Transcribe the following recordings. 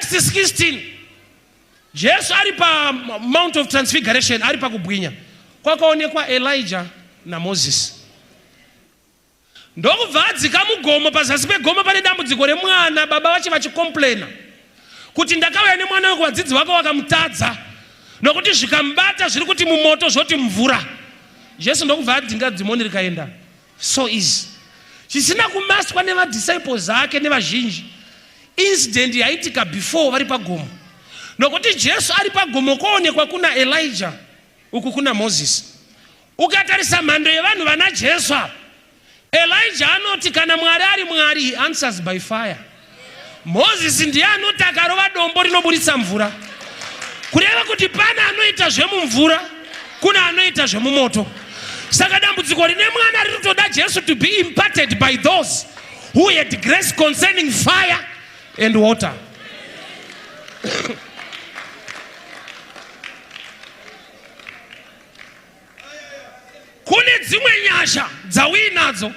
Acts 16. Jesu ari pa Mount of Transfiguration, ari pa kubwinya. Kwakaonekwa Elijah na Moses. Ndokubva adzika mugomo, pazasi pegomo pane dambudziko remwana, baba vache vachicomplaina kuti ndakauya nemwana wako, vadzidzi vako vakamutadza nokuti zvikamubata zviri kuti mumoto zvoti mvura. Jesu ndokubva adzinga dzimoni rikaenda. So easy. Chisina kumaswa nevadisciples ake nevazhinji. Incident yaitika before vari pagomo. Nokuti Jesu ari pagomo koonekwa kuna Elijah, uku kuna Moses. Ukatarisa mhando yevanhu vana Jesu, Elijah anoti kana Mwari ari Mwari, he answers by fire. Moses ndiye anoti akarova dombo rinoburitsa mvura. Kureva kuti pana anoita zvemumvura, kuna anoita zvemumoto. Saka dambudziko rine mwana riri kutoda Jesu to be imparted by those who had grace concerning fire and water. Kune dzimwe nyasha dzawinadzo,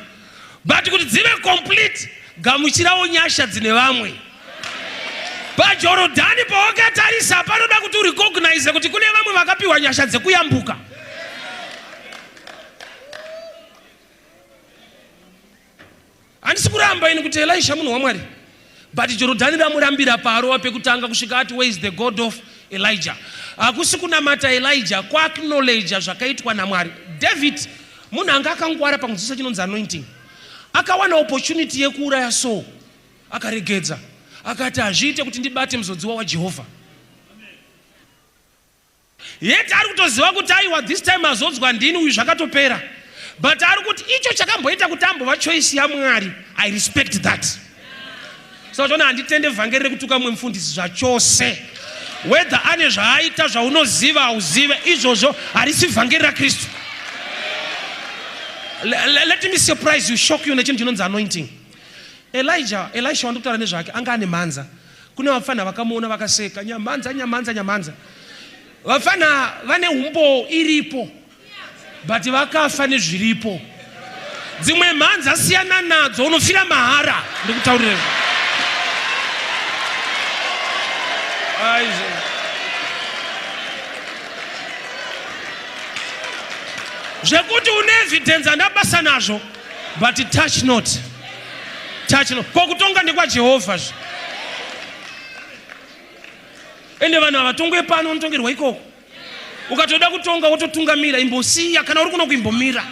but kuti dzive complete, gamuchirawo nyasha dzine vamwe. PaJorodhani pawakatarisa panoda kuti urecognize kuti kune vamwe vakapiwa nyasha dzekuyambuka. Handisi kuramba ini kuti Elisha munhu waMwari, but Jorodhani ramurambira paro pekutanga kusvika ati where is the God of Elijah. Hakusi kunamata Elijah, kuacknowledge zvakaitwa naMwari. David munhu anga akangwara pamudziso chinonzi anointing, akawana opportunity yekuuraya Saul, akaregedza, akati hazviite kuti ndibate muzodziwa waJehovha. Yet ari kutoziva kuti aiwa this time azodzwa ndini uyu zvakatopera. But ari kuti icho chakamboita kuti ambova choice yaMwari, I respect that. So jona handitende vhangeri rekutuka mumwe mufundisi zvachose. Whether ane zvaaita zvaunoziva auzive, izvozvo harisi vhangeri raKristu. Let me surprise you, shock you nechinhu chinonzi anointing. Elisha wandokutaura nezvake, anga ane mhanza. Kune vafana vakamuona vakaseka, nyamanza. Vafana vane humbo iripo, but vakafa nezviripo. Dzimwe mhanza siyana nadzo, unofira mahara. Ndikutaurire. Zvekuti une evidence andabasa nazvo, but touch not. Kokutonga ndikwa Jehovha. Ende vanhu avatonge pano unotongerwa ikoko. Ukatoda kutonga wototungamira, imbosiya kana uri kuno kuimbomira.